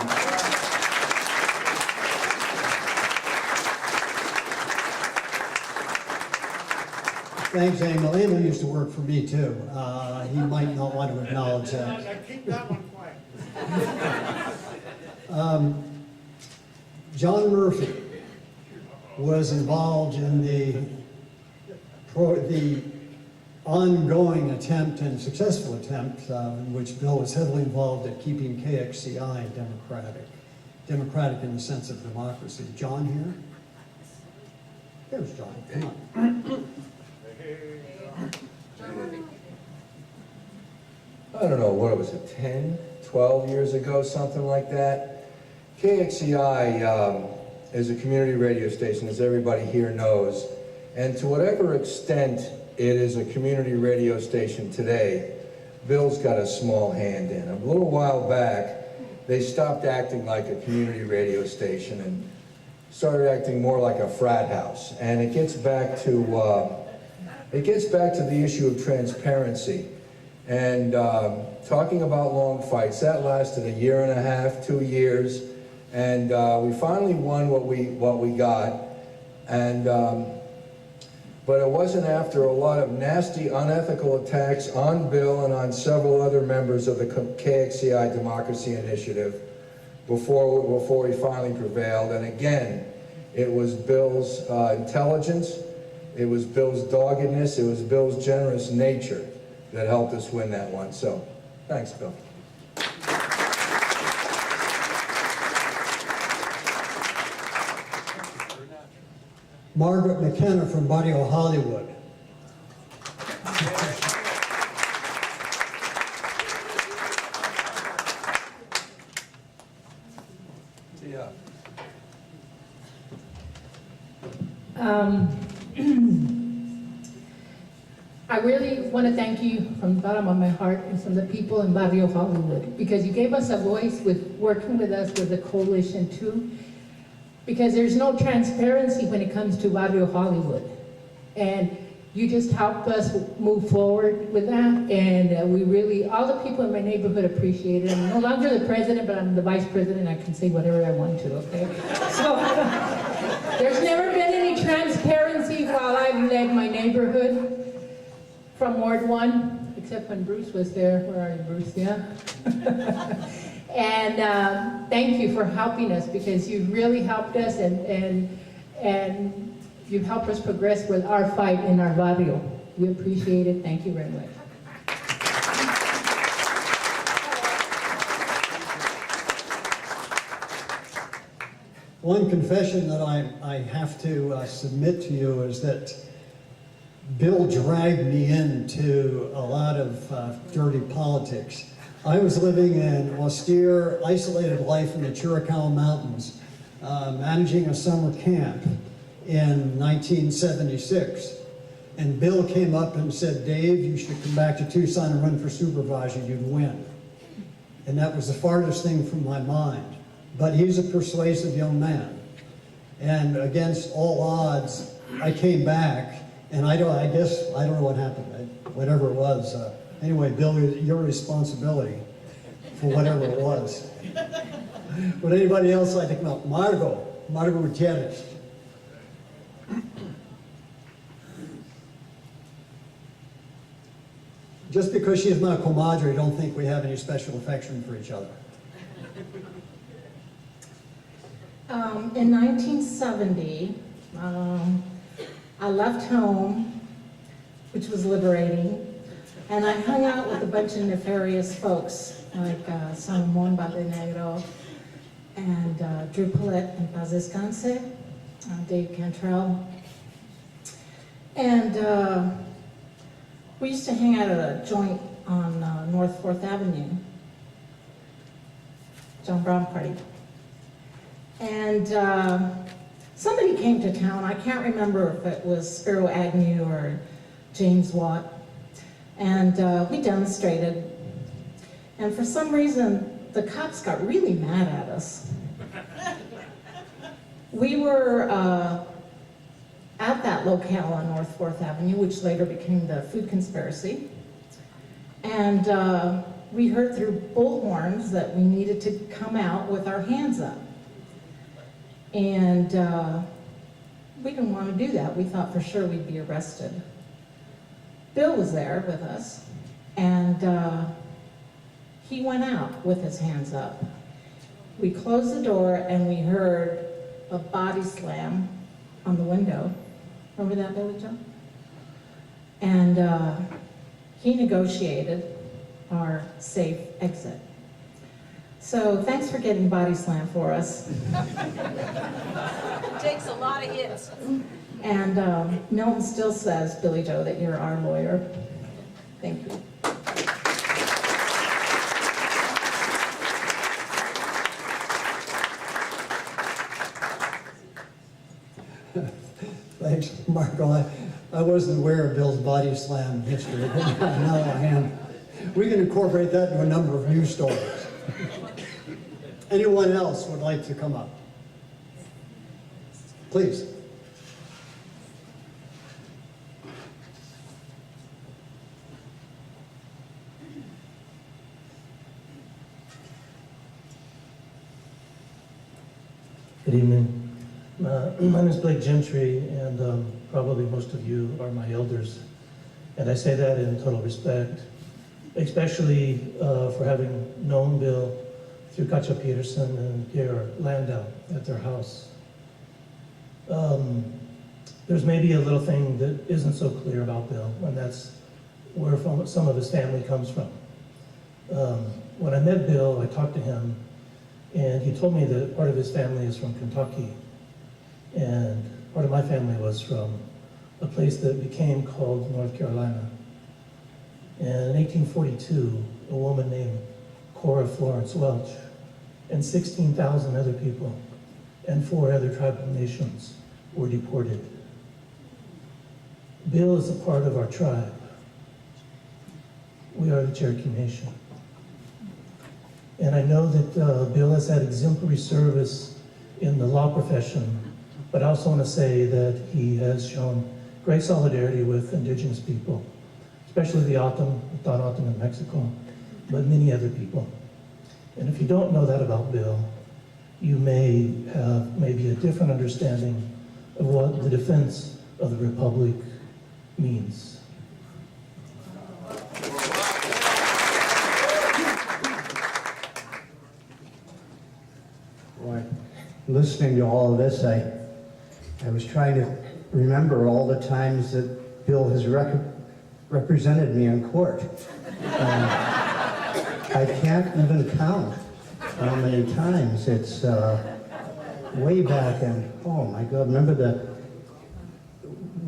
Thanks, Emil. Emil used to work for me too. He might not want to acknowledge that. Keep that one quiet. John Murphy was involved in the ongoing attempt and successful attempt in which Bill was heavily involved at keeping KXCI democratic in the sense of democracy. John here? There's John. Come on. I don't know, what was it, 10, 12 years ago, something like that. KXCI is a community radio station, as everybody here knows, and to whatever extent it is a community radio station today, Bill's got a small hand in. A little while back, they stopped acting like a community radio station and started acting more like a frat house. And it gets back to the issue of transparency. And talking about long fights, that lasted 1.5 years, 2 years, and we finally won what we got. And but it wasn't after a lot of nasty, unethical attacks on Bill and on several other members of the KXCI Democracy Initiative before we finally prevailed. And again, it was Bill's intelligence, it was Bill's doggedness, it was Bill's generous nature that helped us win that one. So, thanks, Bill. Margaret McKenna from Barrio Hollywood. Yeah. I really want to thank you from the bottom of my heart and from the people in Barrio Hollywood, because you gave us a voice with working with us with the coalition too, because there's no transparency when it comes to Barrio Hollywood. And you just helped us move forward with that, and we really, all the people in my neighborhood appreciate it. I'm no longer the president, but I'm the vice president. I can say whatever I want to, okay? So, there's never been any transparency while I've led my neighborhood from Ward 1, except when Bruce was there. Where are you, Bruce? Yeah? And thank you for helping us, because you really helped us, and you helped us progress with our fight in our barrio. We appreciate it. Thank you very much. One confession that I have to submit to you is that Bill dragged me into a lot of dirty politics. I was living an austere, isolated life in the Chiricahua Mountains, managing a summer camp in 1976. And Bill came up and said, Dave, you should come back to Tucson and run for supervisor, you'd win. And that was the farthest thing from my mind. but he's a persuasive young man. And against all odds, I came back, and I don't know what happened, whatever it was. Anyway, Bill, your responsibility for whatever it was. Would anybody else like to come up? Margot Gutierrez. Just because she's my comadre, don't think we have any special affection for each other. In 1970, I left home, which was liberating, and I hung out with a bunch of nefarious folks like Salomon Badenegro and Drew Paulette and Paz Descanse, Dave Cantrell. And we used to hang out at a joint on North 4th Avenue, John Brown Party. And somebody came to town, I can't remember if it was Spiro Agnew or James Watt, and we demonstrated. And for some reason, the cops got really mad at us. We were at that locale on North 4th Avenue, which later became the Food Conspiracy. And we heard through bullhorns that we needed to come out with our hands up. And we didn't want to do that. We thought for sure we'd be arrested. Bill was there with us, and he went out with his hands up. We closed the door and we heard a body slam on the window. Remember that, Billy Joe? And he negotiated our safe exit. So thanks for getting body slammed for us. It takes a lot of hits. And Milton still says, Billy Joe, that you're our lawyer. Thank you. Thanks, Marco. I wasn't aware of Bill's body slam history, but now I am. We can incorporate that into a number of news stories. Anyone else would like to come up? Please. Good evening. My name is Blake Gentry, and probably most of you are my elders. And I say that in total respect, especially for having known Bill through Katja Peterson and Geir Landau at their house. There's maybe a little thing that isn't so clear about Bill, and that's where some of his family comes from. When I met Bill, I talked to him, and he told me that part of his family is from Kentucky, and part of my family was from a place that became called North Carolina. And in 1842, a woman named Cora Florence Welch and 16,000 other people and 4 other tribal nations were deported. Bill is a part of our tribe. We are the Cherokee Nation. And I know that Bill has had exemplary service in the law profession, but I also want to say that he has shown great solidarity with indigenous people, especially the O'odham in Mexico, but many other people. And if you don't know that about Bill, you may have maybe a different understanding of what the defense of the Republic means. Boy, listening to all of this, I was trying to remember all the times that Bill has represented me in court. I can't even count how many times. It's way back, and oh my God, remember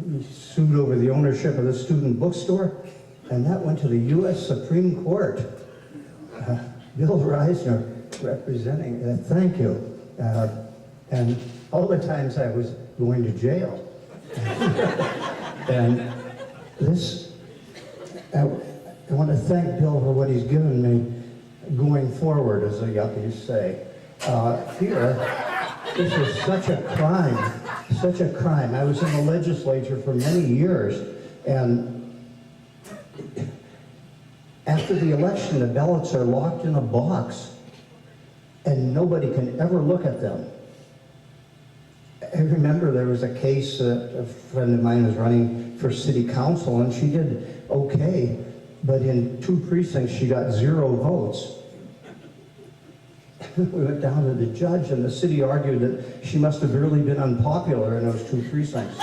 we sued over the ownership of the student bookstore, and that went to the U.S. Supreme Court. Bill Reisner representing, thank you. And all the times I was going to jail. And this, I want to thank Bill for what he's given me going forward, as the Yuppies say. here, this is such a crime, such a crime. I was in the legislature for many years, and after the election, the ballots are locked in a box, and nobody can ever look at them. I remember there was a case, a friend of mine was running for city council, and she did okay, but in 2 precincts, she got 0 votes. We went down to the judge, and the city argued that she must have really been unpopular in those 2 precincts.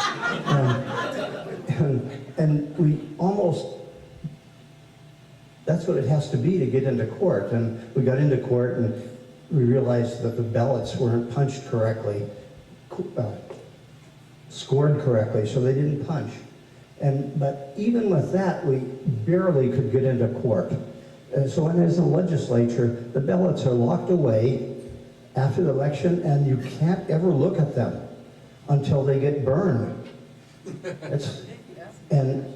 And we almost, that's what it has to be to get into court. And we got into court, and we realized that the ballots weren't punched correctly, scored correctly, so they didn't punch. But even with that, we barely could get into court. So as a legislature, the ballots are locked away after the election, and you can't ever look at them until they get burned. And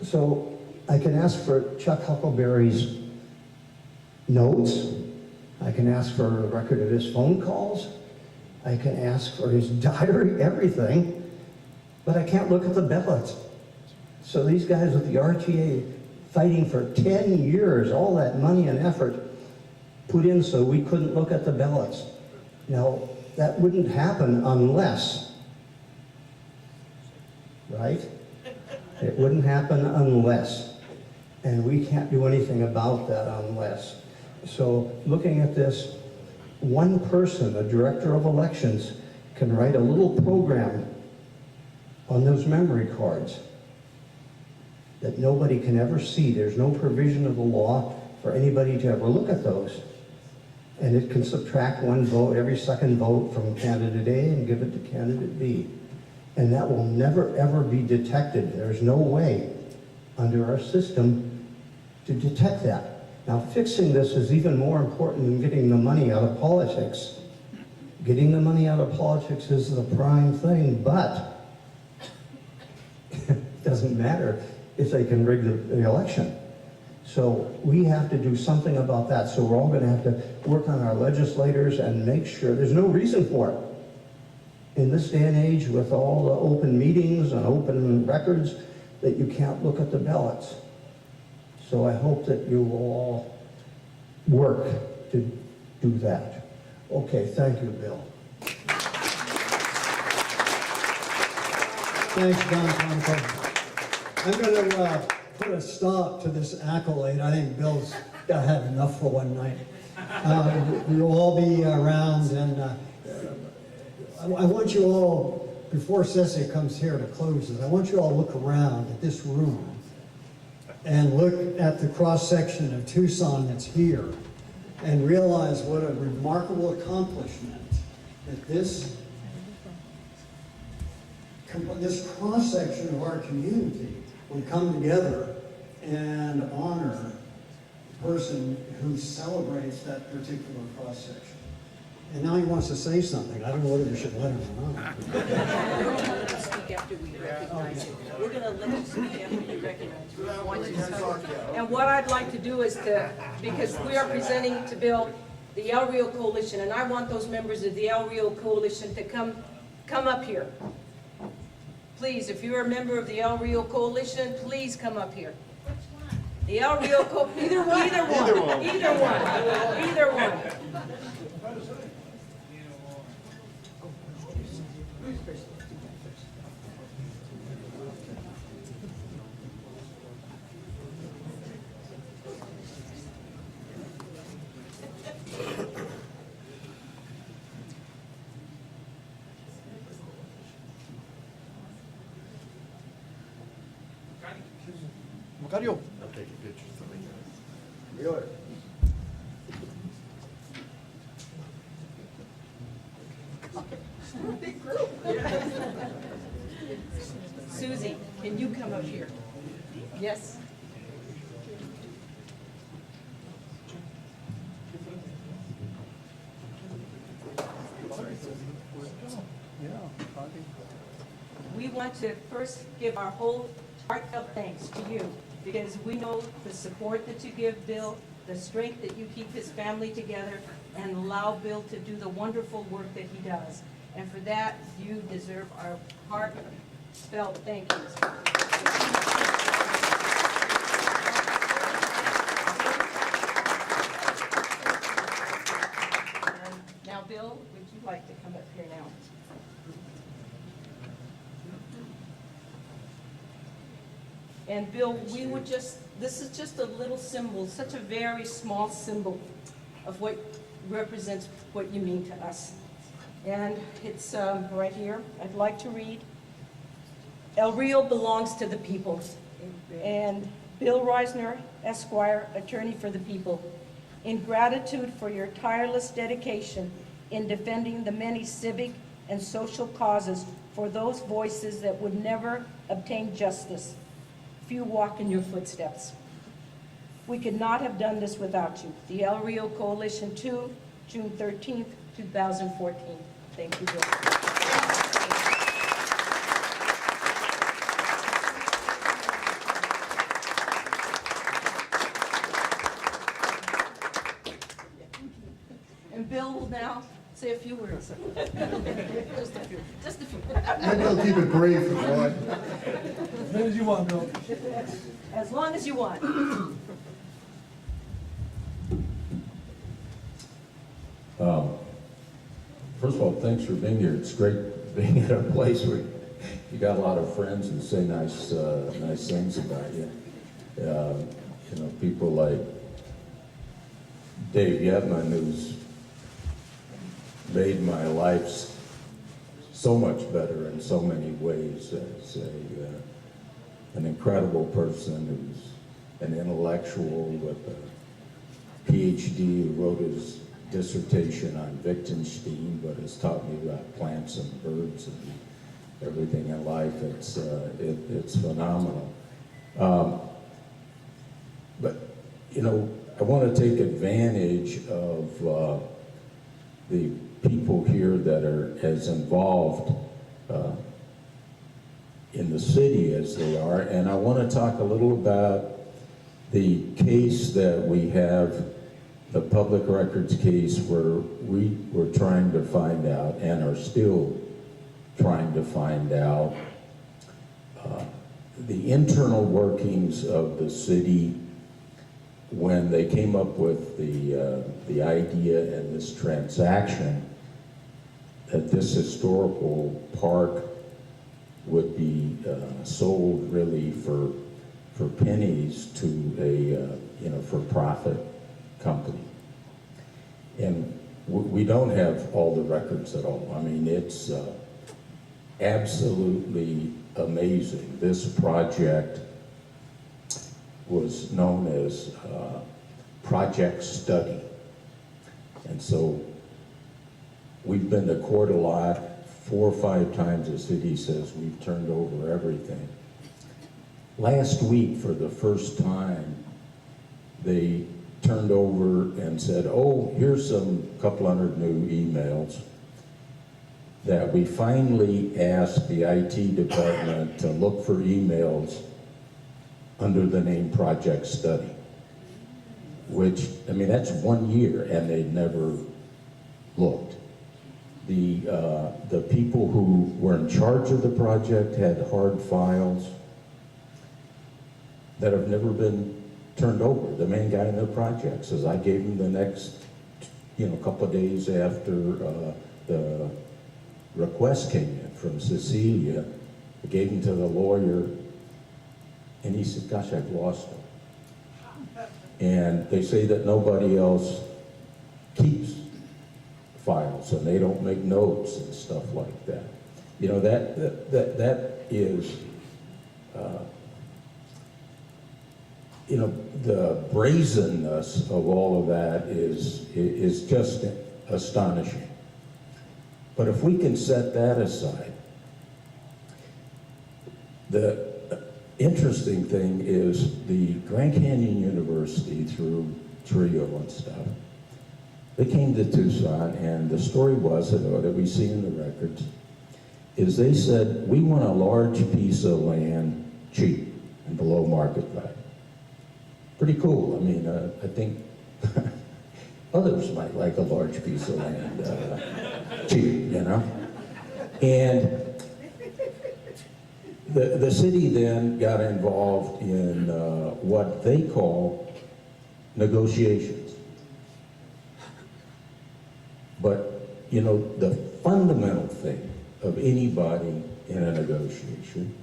so I can ask for Chuck Huckleberry's notes. I can ask for a record of his phone calls. I can ask for his diary, everything, but I can't look at the ballots. So these guys with the RTA fighting for 10 years, all that money and effort put in so we couldn't look at the ballots. Now, that wouldn't happen unless, right? It wouldn't happen unless. And we can't do anything about that unless. So looking at this, one person, a director of elections, can write a little program on those memory cards that nobody can ever see. There's no provision of the law for anybody to ever look at those. And it can subtract 1 vote, every second vote from candidate A and give it to candidate B. And that will never, ever be detected. There's no way under our system to detect that. Now, fixing this is even more important than getting the money out of politics. Getting the money out of politics is the prime thing, but it doesn't matter if they can rig the election. So we have to do something about that. So we're all going to have to work on our legislators and make sure there's no reason for it. In this day and age, with all the open meetings and open records, that you can't look at the ballots. So I hope that you will all work to do that. Okay, thank you, Bill. Thanks, Don Conoco. I'm going to put a stop to this accolade. I think Bill's got to have enough for one night. We'll all be around, and I want you all, before Ceci comes here to close this, I want you all to look around at this room and look at the cross-section of Tucson that's here and realize what a remarkable accomplishment that this cross-section of our community would come together and honor the person who celebrates that particular cross-section. And now he wants to say something. I don't know whether we should let him or not. We're going to speak after we recognize him. We're going to let him speak after we recognize him. I want you to talk. And what I'd like to do is because we are presenting to Bill the El Rio Coalition, and I want those members of the El Rio Coalition to come up here. Please, if you're a member of the El Rio Coalition, please come up here. Which one? The El Rio Coalition. Either one. Either one. Macario. I'll take a picture for me. Good. Big group. Susie, can you come up here? Yes. We want to first give our whole heartfelt thanks to you because we know the support that you give Bill, the strength that you keep his family together, and allow Bill to do the wonderful work that he does. And for that, you deserve our heartfelt thank yous. And now, Bill, would you like to come up here now? And Bill, we would just, this is just a little symbol, such a very small symbol of what represents what you mean to us. And it's right here. I'd like to read. El Rio belongs to the people. And Bill Reisner, Esquire, attorney for the people, in gratitude for your tireless dedication in defending the many civic and social causes for those voices that would never obtain justice, few walk in your footsteps. We could not have done this without you. The El Rio Coalition 2, June 13th, 2014. Thank you, Bill. And Bill will now say a few words. Just a few. Just a few. Maybe I'll keep it brief if you want. As many as you want, Bill. As long as you want. First of all, thanks for being here. It's great being at a place where you got a lot of friends who say nice things about you. You know, people like Dave Yetman, who's made my life so much better in so many ways. As an incredible person who's an intellectual with a PhD, who wrote his dissertation on Wittgenstein, but has taught me about plants and birds and everything in life. It's phenomenal. But, you know, I want to take advantage of the people here that are as involved in the city as they are, and I want to talk a little about the case that we have, the public records case, where we were trying to find out and are still trying to find out the internal workings of the city when they came up with the idea and this transaction that this historical park would be sold really for pennies to a for-profit company. And we don't have all the records at all. I mean, it's absolutely amazing. This project was known as Project Study. And so we've been to court a lot. 4 or 5 times the city says we've turned over everything. Last week, for the first time, they turned over and said, oh, here's some couple hundred new emails that we finally asked the IT department to look for emails under the name Project Study, which, I mean, that's 1 year, and they'd never looked. The people who were in charge of the project had hard files that have never been turned over. The main guy in the project says, I gave him the next, couple of days after the request came in from Cecilia. I gave him to the lawyer, and he said, gosh, I've lost them. And they say that nobody else keeps files, and they don't make notes and stuff like that. You know, that is, the brazenness of all of that is just astonishing. But if we can set that aside, the interesting thing is the Grand Canyon University, through TRIO and stuff, they came to Tucson, and the story was, that we see in the records, is they said, we want a large piece of land cheap and below market value. pretty cool. I mean, I think others might like a large piece of land, cheap, you know? And the city then got involved in what they call negotiations. But, you know, the fundamental thing of anybody in a negotiation,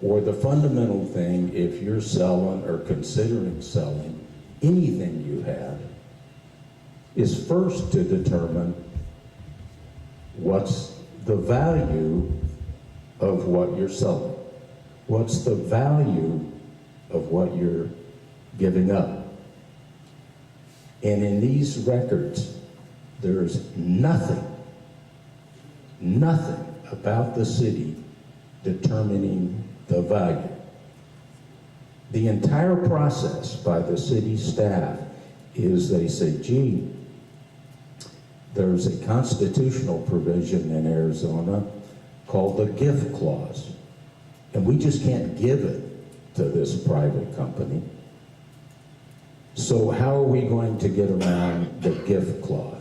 or the fundamental thing if you're selling or considering selling anything you have, is first to determine what's the value of what you're selling. What's the value of what you're giving up? And in these records, there's nothing about the city determining the value. The entire process by the city staff is they say, gee, there's a constitutional provision in Arizona called the gift clause, and we just can't give it to this private company. So how are we going to get around the gift clause?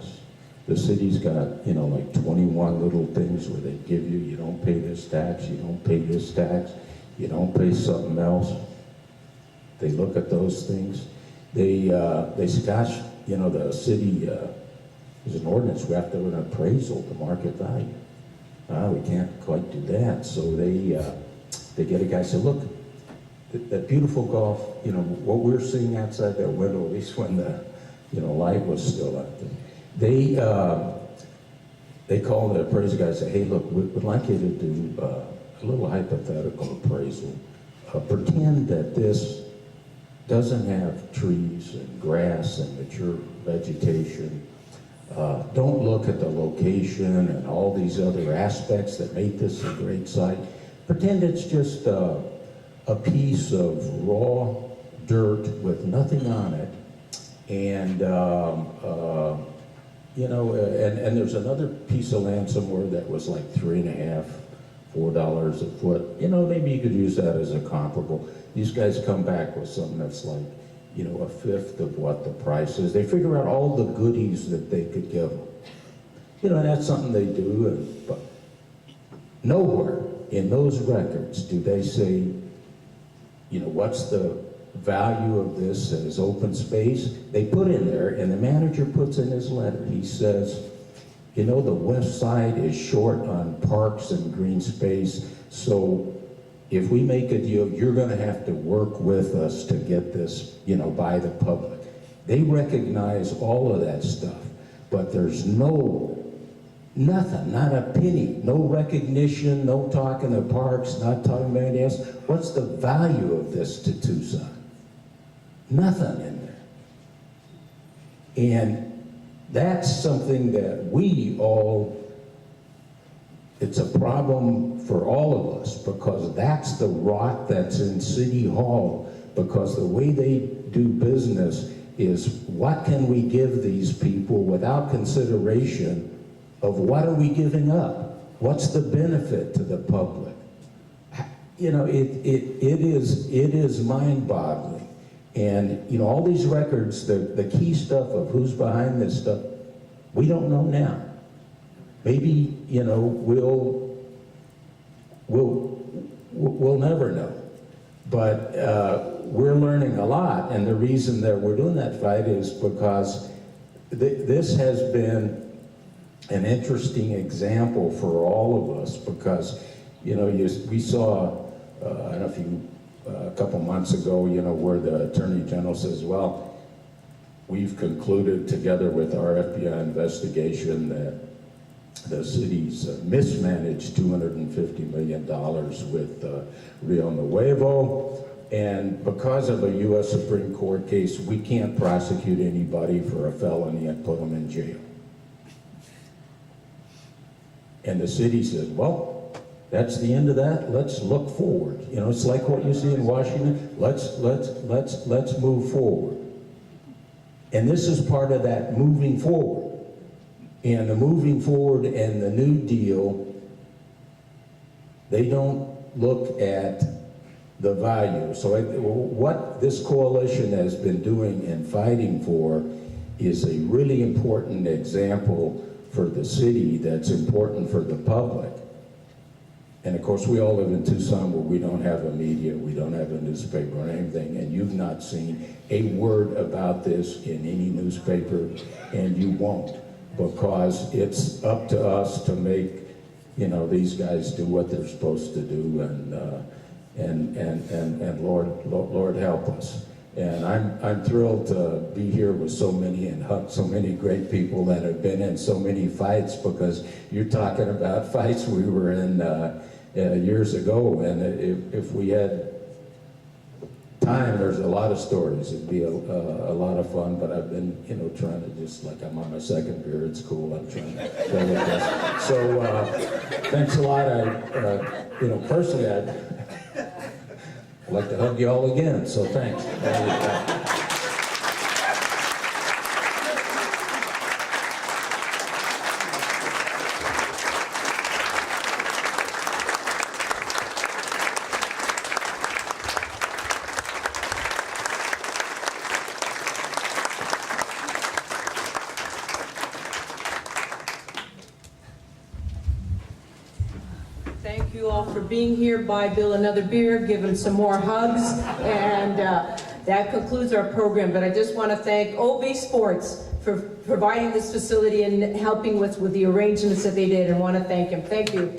The city's got, you know, like 21 little things where they give you, you don't pay this tax, you don't pay this tax, you don't pay something else. They look at those things. They say, gosh, you know, the city, there's an ordinance, we have to do an appraisal to market value. We can't quite do that. So they get a guy, say, look, that beautiful golf, you know, what we're seeing outside that window, at least when the, you know, light was still up there. They call the appraiser guy and say, hey, look, we'd like you to do a little hypothetical appraisal. Pretend that this doesn't have trees and grass and mature vegetation. Don't look at the location and all these other aspects that make this a great site. Pretend it's just a piece of raw dirt with nothing on it. And, you know, and there's another piece of land somewhere that was like $3.5, $4 a foot. You know, maybe you could use that as a comparable. These guys come back with something that's like, you know, a fifth of what the price is. They figure out all the goodies that they could give them. You know, and that's something they do. But nowhere in those records do they say, you know, what's the value of this as open space? They put in there, and the manager puts in his letter, he says, you know, the west side is short on parks and green space, so if we make a deal, you're going to have to work with us to get this, you know, by the public. They recognize all of that stuff, but there's nothing, not a penny, no recognition, no talking to parks, not talking about anything else. What's the value of this to Tucson? Nothing in there. And that's something that we all, it's a problem for all of us, because that's the rot that's in City Hall, because the way they do business is, what can we give these people without consideration of what are we giving up? What's the benefit to the public? You know, it is mind-boggling. And, you know, all these records, the key stuff of who's behind this stuff, we don't know now. Maybe, you know, we'll never know. But we're learning a lot, and the reason that we're doing that fight is because this has been an interesting example for all of us, because, you know, we saw, I don't know if you, a couple months ago, you know, where the Attorney General says, well, we've concluded together with our FBI investigation that the city's mismanaged $250 million with Rio Nuevo, and because of a U.S. Supreme Court case, we can't prosecute anybody for a felony and put them in jail. And the city said, well, that's the end of that. Let's look forward. You know, it's like what you see in Washington. Let's move forward. And this is part of that moving forward. And the moving forward and the New Deal, they don't look at the value. So what this coalition has been doing and fighting for is a really important example for the city that's important for the public. And of course, we all live in Tucson where we don't have a media, we don't have a newspaper or anything, and you've not seen a word about this in any newspaper, and you won't, because it's up to us to make, you know, these guys do what they're supposed to do, and Lord help us. And I'm thrilled to be here with so many and hug so many great people that have been in so many fights, because you're talking about fights we were in years ago, and if we had time, there's a lot of stories. It'd be a lot of fun, but I've been, you know, trying to just, like, I'm on my second beer at school. I'm trying to go with this. So thanks a lot. You know, personally, I'd like to hug you all again, so thanks. Thank you all for being here. Buy Bill another beer, give him some more hugs, and that concludes our program. But I just want to thank OB Sports for providing this facility and helping with the arrangements that they did, and want to thank him. Thank you.